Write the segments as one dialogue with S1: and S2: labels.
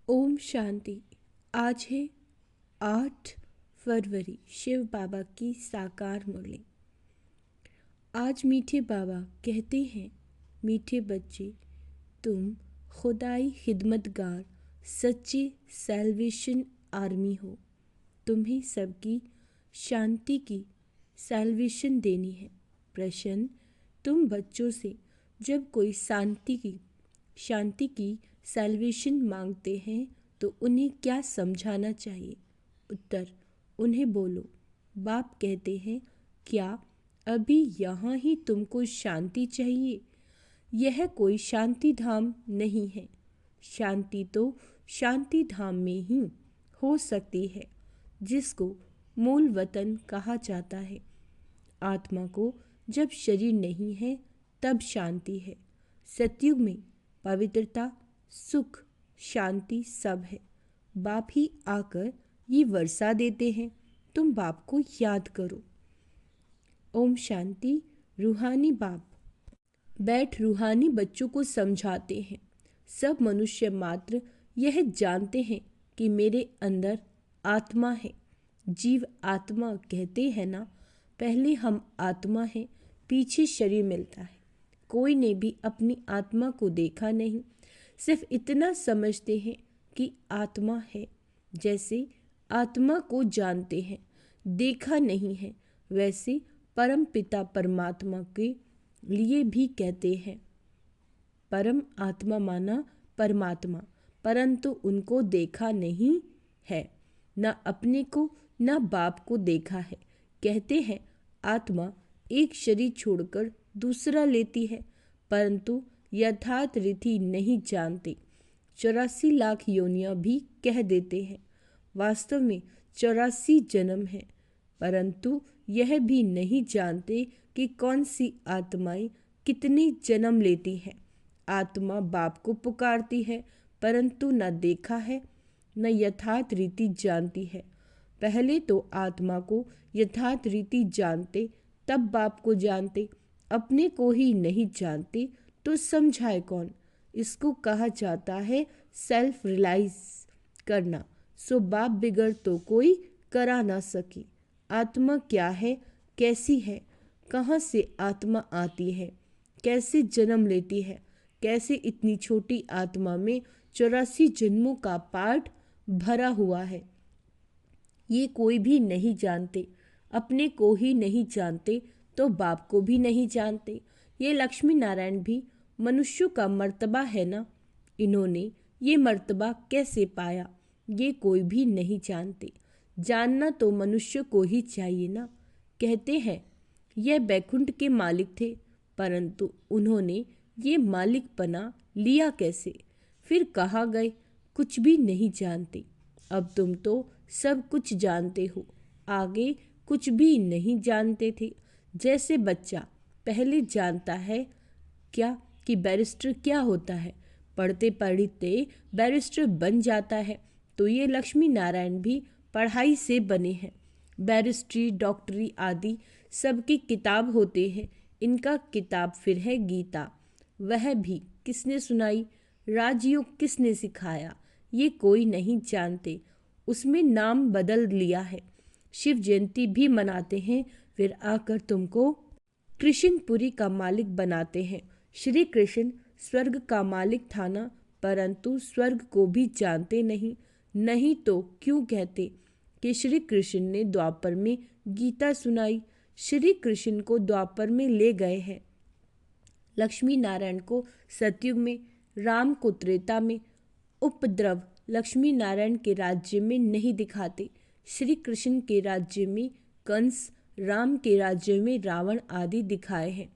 S1: ओम शांति। आज है 8 फरवरी, शिव बाबा की साकार मुरली। आज मीठे बाबा कहते हैं, मीठे बच्चे, तुम खुदाई खिदमतगार सच्चे सैल्वेशन आर्मी हो। तुम्हें सबकी शांति की सैल्वेशन देनी है। प्रश्न, तुम बच्चों से जब कोई शांति की सैल्वेशन मांगते हैं तो उन्हें क्या समझाना चाहिए? उत्तर, उन्हें बोलो, बाप कहते हैं, क्या अभी यहाँ ही तुमको शांति चाहिए? यह कोई शांति धाम नहीं है। शांति तो शांति धाम में ही हो सकती है, जिसको मूल वतन कहा जाता है। आत्मा को जब शरीर नहीं है तब शांति है। सतयुग में पवित्रता, सुख, शांति सब है। बाप ही आकर ये वर्षा देते हैं। तुम बाप को याद करो। ओम शांति। रूहानी बाप बैठ रूहानी बच्चों को समझाते हैं। सब मनुष्य मात्र यह जानते हैं कि मेरे अंदर आत्मा है। जीव आत्मा कहते हैं ना, पहले हम आत्मा हैं, पीछे शरीर मिलता है। कोई ने भी अपनी आत्मा को देखा नहीं, सिर्फ इतना समझते हैं कि आत्मा है। जैसे आत्मा को जानते हैं, देखा नहीं है, वैसे परम पिता परमात्मा के लिए भी कहते हैं। परम आत्मा माना परमात्मा, परंतु उनको देखा नहीं है, न अपने को न बाप को देखा है। कहते हैं आत्मा एक शरीर छोड़कर दूसरा लेती है, परंतु यथार्थ रीति नहीं जानते। 84 लाख योनियां भी कह देते हैं। वास्तव में 84 जन्म है, परंतु यह भी नहीं जानते कि कौन सी आत्माएं कितने जन्म लेती हैं। आत्मा बाप को पुकारती है, परंतु न देखा है न यथार्थ रीति जानती है। पहले तो आत्मा को यथार्थ रीति जानते, तब बाप को जानते। अपने को ही नहीं जानते तो समझाए कौन? इसको कहा जाता है सेल्फ रियलाइज करना। सो बाप बिगड़ तो कोई करा ना सके। आत्मा क्या है, कैसी है, कहाँ से आत्मा आती है, कैसे जन्म लेती है, कैसे इतनी छोटी आत्मा में 84 जन्मों का पाठ भरा हुआ है, ये कोई भी नहीं जानते। अपने को ही नहीं जानते तो बाप को भी नहीं जानते। ये लक्ष्मी नारायण भी मनुष्यों का मर्तबा है ना, इन्होंने ये मर्तबा कैसे पाया, ये कोई भी नहीं जानते। जानना तो मनुष्य को ही चाहिए ना। कहते हैं यह बैकुंठ के मालिक थे, परंतु उन्होंने ये मालिकपना लिया कैसे? फिर कहा गए कुछ भी नहीं जानते। अब तुम तो सब कुछ जानते हो, आगे कुछ भी नहीं जानते थे। जैसे बच्चा पहले जानता है क्या कि बैरिस्टर क्या होता है, पढ़ते पढ़ते बैरिस्टर बन जाता है, तो ये लक्ष्मी नारायण भी पढ़ाई से बने हैं। बैरिस्ट्री, डॉक्टरी आदि सबकी किताब होते हैं। इनका किताब फिर है गीता। वह भी किसने सुनाई, राजयोग किसने सिखाया, ये कोई नहीं जानते। उसमें नाम बदल लिया है। शिव जयंती भी मनाते हैं, फिर आकर तुमको कृष्णपुरी का मालिक बनाते हैं। श्री कृष्ण स्वर्ग का मालिक था ना, परंतु स्वर्ग को भी जानते नहीं। नहीं तो क्यों कहते कि श्री कृष्ण ने द्वापर में गीता सुनाई? श्री कृष्ण को द्वापर में ले गए हैं, लक्ष्मी नारायण को सतयुग में, राम को त्रेता में। उपद्रव लक्ष्मी नारायण के राज्य में नहीं दिखाते। श्री कृष्ण के राज्य में कंस, राम के राज्य में रावण आदि दिखाए हैं।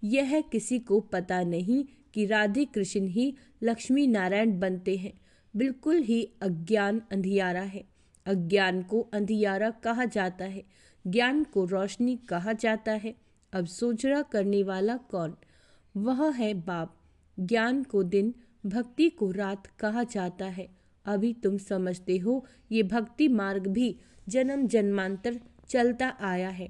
S1: यह किसी को पता नहीं कि राधे कृष्ण ही लक्ष्मी नारायण बनते हैं। बिल्कुल ही अज्ञान अंधियारा है। अज्ञान को अंधियारा कहा जाता है, ज्ञान को रोशनी कहा जाता है। अब सोचना करने वाला कौन? वह है बाप। ज्ञान को दिन, भक्ति को रात कहा जाता है। अभी तुम समझते हो ये भक्ति मार्ग भी जन्म जन्मांतर चलता आया है।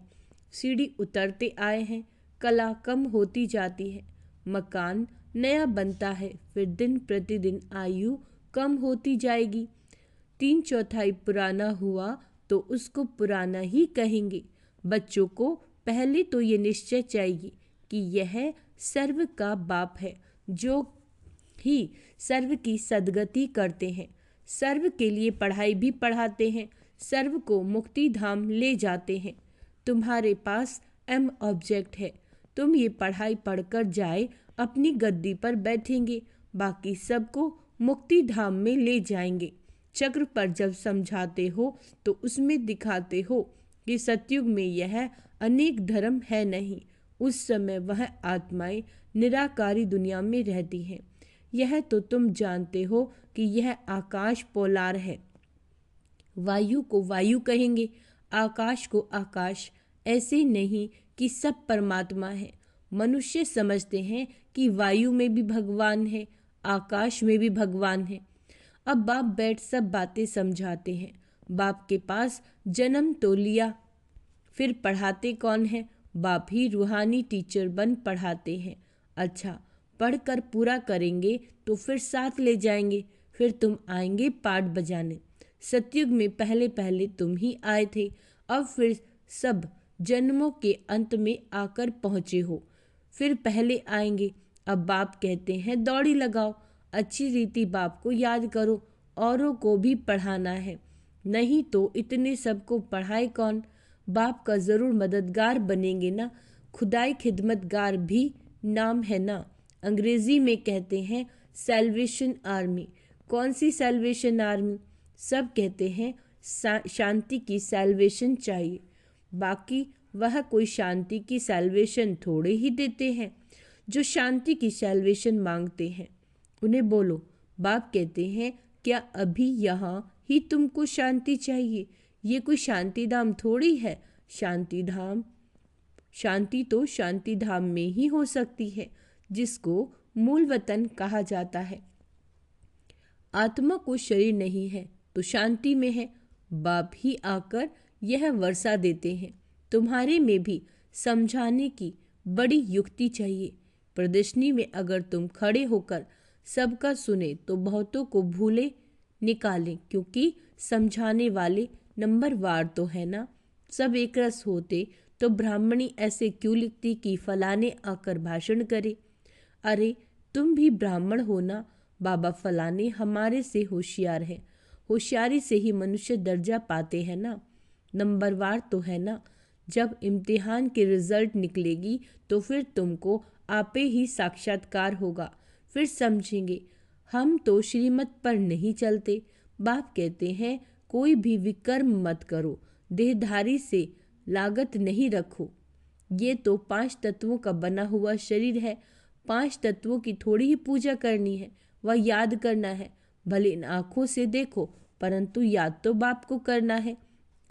S1: सीढ़ी उतरते आए हैं, कला कम होती जाती है, मकान नया बनता है, फिर दिन प्रतिदिन आयु कम होती जाएगी। 3/4 पुराना हुआ तो उसको पुराना ही कहेंगे। बच्चों को पहले तो ये निश्चय चाहिए कि यह सर्व का बाप है, जो ही सर्व की सद्गति करते हैं, सर्व के लिए पढ़ाई भी पढ़ाते हैं, सर्व को मुक्ति धाम ले जाते हैं। तुम्हारे पास एम ऑब्जेक्ट है, तुम ये पढ़ाई पढ़कर जाए अपनी गद्दी पर बैठेंगे, बाकी सबको मुक्ति धाम में ले जाएंगे। चक्र पर जब समझाते हो तो उसमें दिखाते हो कि सतयुग में यह अनेक धर्म है नहीं। उस समय वह आत्माएं निराकारी दुनिया में रहती हैं। यह तो तुम जानते हो कि यह आकाश पोलार है। वायु को वायु कहेंगे, आकाश को आकाश। ऐसे नहीं कि सब परमात्मा है। मनुष्य समझते हैं कि वायु में भी भगवान है, आकाश में भी भगवान है। अब बाप बैठ सब बातें समझाते हैं। बाप के पास जन्म तो लिया, फिर पढ़ाते कौन है? बाप ही रूहानी टीचर बन पढ़ाते हैं। अच्छा, पढ़कर पूरा करेंगे तो फिर साथ ले जाएंगे, फिर तुम आएंगे पाठ बजाने। सतयुग में पहले पहले तुम ही आए थे, अब फिर सब जन्मों के अंत में आकर पहुँचे हो, फिर पहले आएंगे। अब बाप कहते हैं दौड़ी लगाओ, अच्छी रीति बाप को याद करो, औरों को भी पढ़ाना है, नहीं तो इतने सबको पढ़ाए कौन? बाप का ज़रूर मददगार बनेंगे ना। खुदाई खिदमतगार भी नाम है ना। अंग्रेजी में कहते हैं सैल्वेशन आर्मी। कौन सी सैल्वेशन आर्मी? सब कहते हैं शांति की सैल्वेशन चाहिए, बाकी वह कोई शांति की सैल्वेशन थोड़े ही देते हैं। जो शांति की सैल्वेशन मांगते हैं उन्हें बोलो। बाप कहते हैं क्या अभी यहाँ ही तुमको शांति चाहिए? ये कोई शांति धाम थोड़ी है। शांति तो शांति धाम में ही हो सकती है, जिसको मूल वतन कहा जाता है। आत्मा को शरीर नहीं है तो शांति में है। बाप ही आकर यह वर्षा देते हैं। तुम्हारे में भी समझाने की बड़ी युक्ति चाहिए। प्रदर्शनी में अगर तुम खड़े होकर सबका सुने तो बहुतों को भूले निकालें, क्योंकि समझाने वाले नंबरवार तो है ना। सब एक रस होते तो ब्राह्मणी ऐसे क्यों लिखती कि फलाने आकर भाषण करे? अरे तुम भी ब्राह्मण हो ना। बाबा फलाने हमारे से होशियार है। होशियारी से ही मनुष्य दर्जा पाते हैं ना। नंबरवार तो है ना। जब इम्तिहान के रिजल्ट निकलेगी तो फिर तुमको आपे ही साक्षात्कार होगा, फिर समझेंगे। हम तो श्रीमत पर नहीं चलते। बाप कहते हैं कोई भी विकर्म मत करो, देहधारी से लागत नहीं रखो। ये तो 5 तत्वों का बना हुआ शरीर है। 5 तत्वों की थोड़ी ही पूजा करनी है, वह याद करना है। भले इन आँखों से देखो, परंतु याद तो बाप को करना है।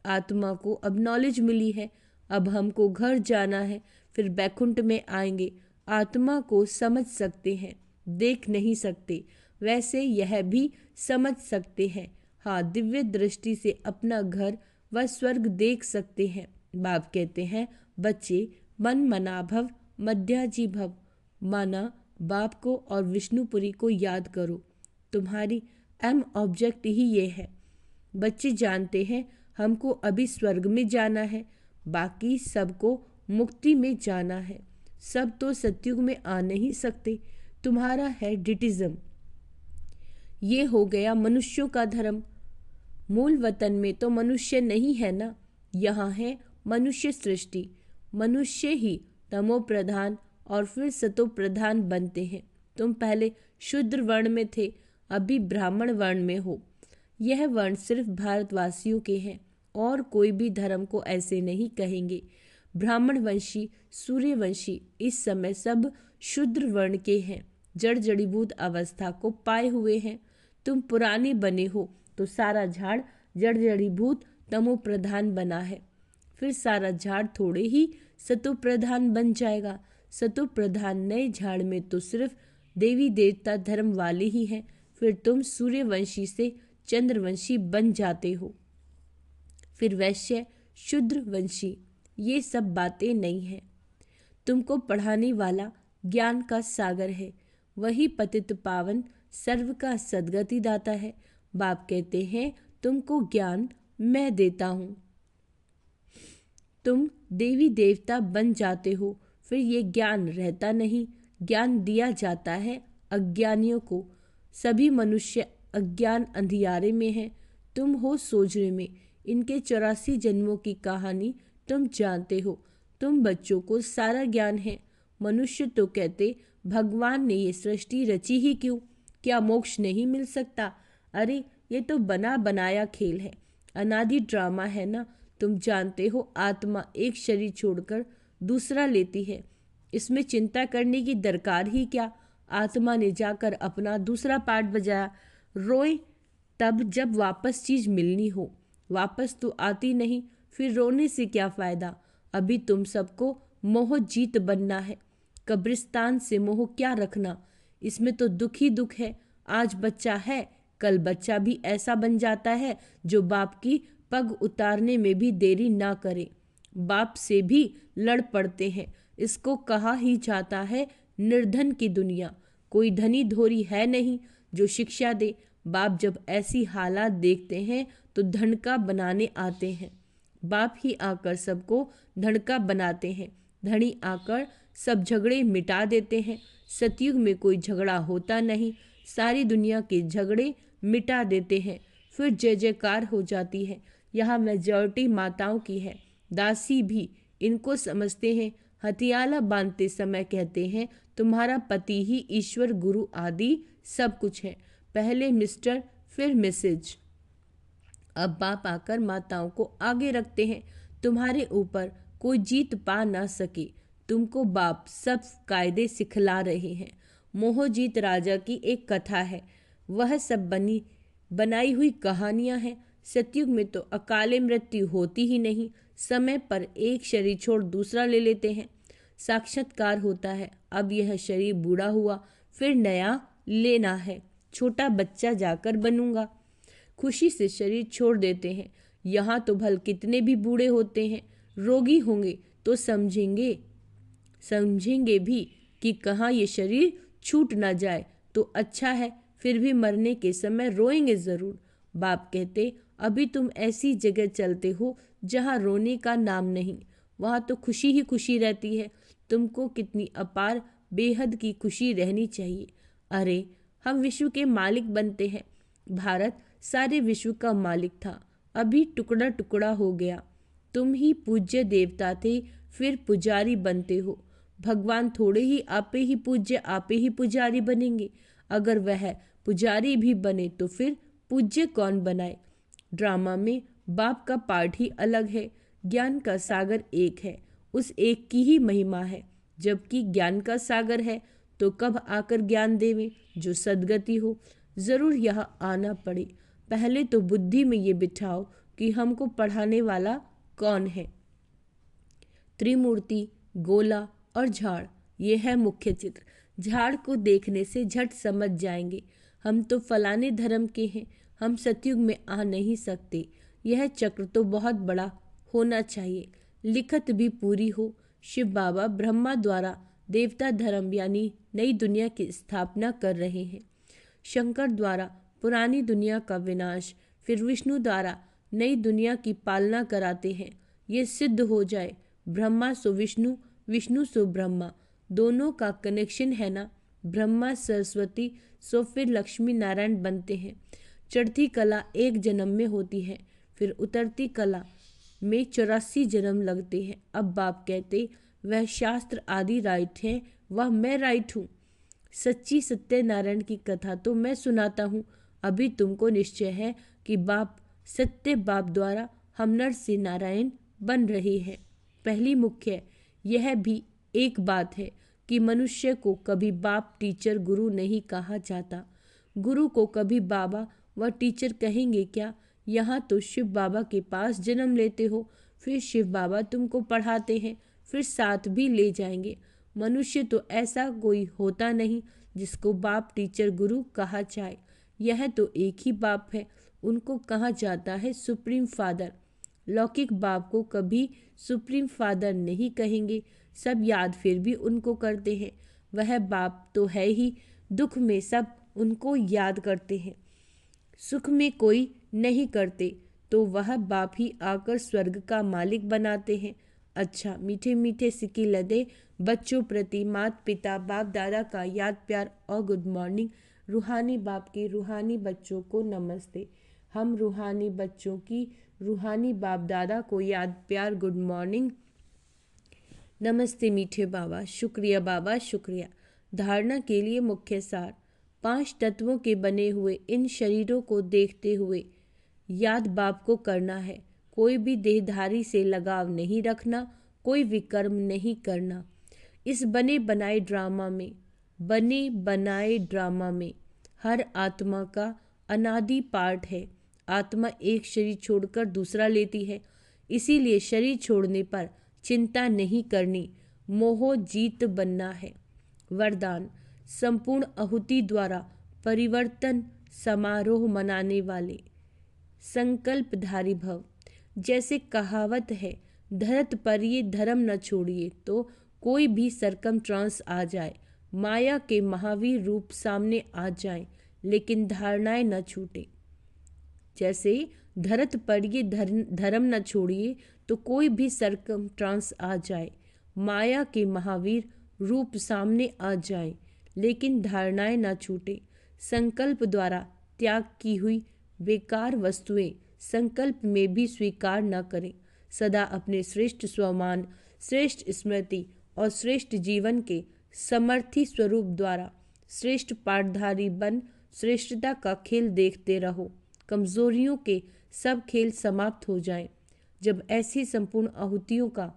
S1: आत्मा को अब नॉलेज मिली है, अब हमको घर जाना है, फिर बैकुंठ में आएंगे। आत्मा को समझ सकते हैं, देख नहीं सकते। वैसे यह भी समझ सकते हैं। हाँ, दिव्य दृष्टि से अपना घर व स्वर्ग देख सकते हैं। बाप कहते हैं बच्चे मन मना भव मध्याजी भव। माना बाप को और विष्णुपुरी को याद करो। तुम्हारी एम ऑब्जेक्ट ही ये है। बच्चे जानते हैं हमको अभी स्वर्ग में जाना है, बाकी सबको मुक्ति में जाना है। सब तो सतयुग में आ नहीं सकते। तुम्हारा है डिटिज्म, ये हो गया मनुष्यों का धर्म। मूल वतन में तो मनुष्य नहीं है ना, यहाँ है मनुष्य सृष्टि। मनुष्य ही तमो प्रधान और फिर सतो प्रधान बनते हैं। तुम पहले शूद्र वर्ण में थे, अभी ब्राह्मण वर्ण में हो। यह वर्ण सिर्फ भारतवासियों के हैं, और कोई भी धर्म को ऐसे नहीं कहेंगे। ब्राह्मण वंशी, सूर्यवंशी इस समय सब शूद्र वर्ण के हैं, जड़ जड़ीभूत अवस्था को पाए हुए हैं। तुम पुराने बने हो तो सारा झाड़ जड़ जड़ीभूत तमो प्रधान बना है, फिर सारा झाड़ थोड़े ही सतो प्रधान बन जाएगा। सतो प्रधान नए झाड़ में तो सिर्फ देवी देवता धर्म वाले ही हैं, फिर तुम सूर्यवंशी से चंद्रवंशी बन जाते हो, फिर वैश्य शूद्रवंशी। ये सब बातें नहीं हैं। तुमको पढ़ाने वाला ज्ञान का सागर है, वही पतित पावन सर्व का सद्गति दाता है। बाप कहते हैं तुमको ज्ञान मैं देता हूँ, तुम देवी देवता बन जाते हो, फिर ये ज्ञान रहता नहीं। ज्ञान दिया जाता है अज्ञानियों को। सभी मनुष्य अज्ञान अंधियारे में हैं। तुम हो सोजरे में। इनके 84 जन्मों की कहानी तुम जानते हो। तुम बच्चों को सारा ज्ञान है। मनुष्य तो कहते भगवान ने ये सृष्टि रची ही क्यों? क्या मोक्ष नहीं मिल सकता? अरे ये तो बना बनाया खेल है, अनादि ड्रामा है ना। तुम जानते हो आत्मा एक शरीर छोड़कर दूसरा लेती है, इसमें चिंता करने की दरकार ही क्या? आत्मा ने जाकर अपना दूसरा पार्ट बजाया। रोए तब जब वापस चीज मिलनी हो, वापस तो आती नहीं, फिर रोने से क्या फायदा? अभी तुम सबको मोह जीत बनना है। कब्रिस्तान से मोह क्या रखना, इसमें तो दुख ही दुख है। आज बच्चा है, कल बच्चा भी ऐसा बन जाता है जो बाप की पग उतारने में भी देरी ना करे। बाप से भी लड़ पड़ते हैं। इसको कहा ही जाता है निर्धन की दुनिया। कोई धनी धोरी है नहीं जो शिक्षा दे। बाप जब ऐसी हालात देखते हैं तो धनका बनाने आते हैं। बाप ही आकर सबको धनका बनाते हैं। धनी आकर सब झगड़े मिटा देते हैं। सतयुग में कोई झगड़ा होता नहीं, सारी दुनिया के झगड़े मिटा देते हैं। फिर जय जयकार हो जाती है। यहाँ मेजॉरिटी माताओं की है। दासी भी इनको समझते हैं। हथियाला बांधते समय कहते हैं तुम्हारा पति ही ईश्वर गुरु आदि सब कुछ है। पहले मिस्टर फिर मिसेज। अब बाप आकर माताओं को आगे रखते हैं। तुम्हारे ऊपर कोई जीत पा ना सके। तुमको बाप सब कायदे सिखला रहे हैं। मोहजीत राजा की एक कथा है, वह सब बनाई हुई कहानियां हैं। सतयुग में तो अकाले मृत्यु होती ही नहीं। समय पर एक शरीर छोड़ दूसरा ले लेते हैं। साक्षात्कार होता है। अब यह शरीर बूढ़ा हुआ, फिर नया लेना है। छोटा बच्चा जाकर बनूंगा। खुशी से शरीर छोड़ देते हैं। यहाँ तो भल कितने भी बूढ़े होते हैं, रोगी होंगे तो समझेंगे भी कि कहाँ ये शरीर छूट ना जाए तो अच्छा है। फिर भी मरने के समय रोएंगे जरूर। बाप कहते अभी तुम ऐसी जगह चलते हो जहाँ रोने का नाम नहीं, वहाँ तो खुशी ही खुशी रहती है। तुमको कितनी अपार बेहद की खुशी रहनी चाहिए। अरे हम विश्व के मालिक बनते हैं। भारत सारे विश्व का मालिक था, अभी टुकड़ा टुकड़ा हो गया। तुम ही पूज्य देवता थे, फिर पुजारी बनते हो। भगवान थोड़े ही आपे ही पूज्य आपे ही पुजारी बनेंगे। अगर वह पुजारी भी बने तो फिर पूज्य कौन बनाए? ड्रामा में बाप का पार्ट ही अलग है। ज्ञान का सागर एक है, उस एक की ही महिमा है। जबकि ज्ञान का सागर है तो कब आकर ज्ञान देवे जो सद्गति हो। जरूर यहाँ आना पड़े। पहले तो बुद्धि में ये बिठाओ कि हमको पढ़ाने वाला कौन है। त्रिमूर्ति, गोला और झाड़, ये है मुख्य चित्र। झाड़ को देखने से झट समझ जाएंगे हम तो फलाने धर्म के हैं, हम सतयुग में आ नहीं सकते। यह चक्र तो बहुत बड़ा होना चाहिए, लिखत भी पूरी हो। शिव बाबा ब्रह्मा द्वारा देवता धर्म यानी नई दुनिया की स्थापना कर रहे हैं। शंकर द्वारा पुरानी दुनिया का विनाश, फिर विष्णु द्वारा नई दुनिया की पालना कराते हैं। ये सिद्ध हो जाए ब्रह्मा सो विष्णु, विष्णु सो ब्रह्मा, दोनों का कनेक्शन है ना। ब्रह्मा सरस्वती सो फिर लक्ष्मी नारायण बनते हैं। चढ़ती कला एक जन्म में होती है, फिर उतरती कला में 84 जन्म लगते हैं। अब बाप कहते वह शास्त्र आदि राइट है, वह मैं राइट हूँ। सच्ची सत्यनारायण की कथा तो मैं सुनाता हूँ। अभी तुमको निश्चय है कि बाप सत्य बाप द्वारा हम नर से नारायण बन रहे हैं। पहली मुख्य यह भी एक बात है कि मनुष्य को कभी बाप टीचर गुरु नहीं कहा जाता। गुरु को कभी बाबा व टीचर कहेंगे क्या? यहाँ तो शिव बाबा के पास जन्म लेते हो, फिर शिव बाबा तुमको पढ़ाते हैं, फिर साथ भी ले जाएंगे। मनुष्य तो ऐसा कोई होता नहीं जिसको बाप टीचर गुरु कहा जाए। यह तो एक ही बाप है, उनको कहा जाता है सुप्रीम फादर। लौकिक बाप को कभी सुप्रीम फादर नहीं कहेंगे, सब याद फिर भी उनको करते हैं। वह बाप तो है ही, दुख में सब उनको याद करते हैं। सुख में कोई नहीं करते तो वह बाप ही आकर स्वर्ग का मालिक बनाते हैं। अच्छा, मीठे मीठे सिक्के लदे बच्चों प्रति माता पिता बाप दादा का याद प्यार और गुड मॉर्निंग। रूहानी बाप के रूहानी बच्चों को नमस्ते। हम रूहानी बच्चों की रूहानी बाप दादा को याद प्यार गुड मॉर्निंग। नमस्ते मीठे बाबा। शुक्रिया बाबा, शुक्रिया। धारणा के लिए मुख्य सार। 5 तत्वों के बने हुए इन शरीरों को देखते हुए याद बाप को करना है। कोई भी देहधारी से लगाव नहीं रखना, कोई विकर्म नहीं करना। इस बने बनाए ड्रामा में हर आत्मा का अनादि पार्ट है। आत्मा एक शरीर छोड़कर दूसरा लेती है, इसीलिए शरीर छोड़ने पर चिंता नहीं करनी, मोह जीत बनना है। वरदान। संपूर्ण आहुति द्वारा परिवर्तन समारोह मनाने वाले संकल्पधारी भव। जैसे कहावत है, धरत पर ये धर्म न छोड़िए, तो कोई भी सरकम ट्रांस आ जाए, माया के महावीर रूप सामने आ जाए, लेकिन धारणाएं न छूटे। जैसे धरत पर ये धर्म न छोड़िए तो कोई भी सरकम ट्रांस आ जाए, माया के महावीर रूप सामने आ जाए, लेकिन धारणाएं न छूटे। संकल्प द्वारा त्याग की हुई बेकार वस्तुएं संकल्प में भी स्वीकार न करें। सदा अपने श्रेष्ठ स्वमान, श्रेष्ठ स्मृति और श्रेष्ठ जीवन के समर्थी स्वरूप द्वारा श्रेष्ठ पाठधारी बन श्रेष्ठता का खेल देखते रहो। कमजोरियों के सब खेल समाप्त हो जाएं। जब ऐसी संपूर्ण आहुतियों का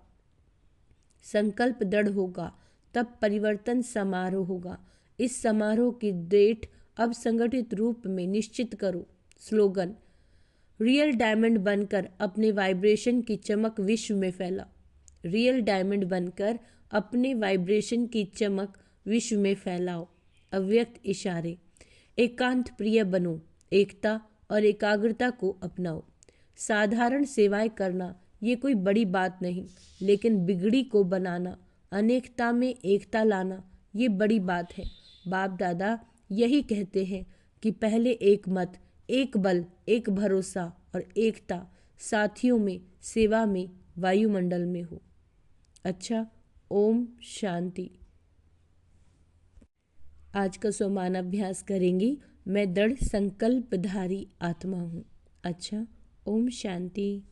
S1: संकल्प दृढ़ होगा, तब परिवर्तन समारोह होगा। इस समारोह की डेट अब संगठित रूप में निश्चित करो। स्लोगन। रियल डायमंड बनकर अपने वाइब्रेशन की चमक विश्व में फैला। रियल डायमंड बनकर अपने वाइब्रेशन की चमक विश्व में फैलाओ। अव्यक्त इशारे। एकांत प्रिय बनो, एकता और एकाग्रता को अपनाओ। साधारण सेवाएं करना ये कोई बड़ी बात नहीं, लेकिन बिगड़ी को बनाना, अनेकता में एकता लाना ये बड़ी बात है। बाप दादा यही कहते हैं कि पहले एक मत, एक बल, एक भरोसा और एकता साथियों में, सेवा में, वायुमंडल में हो। अच्छा, ओम शांति। आज का स्वमान अभ्यास करेंगे। मैं दृढ़ संकल्पधारी आत्मा हूँ। अच्छा, ओम शांति।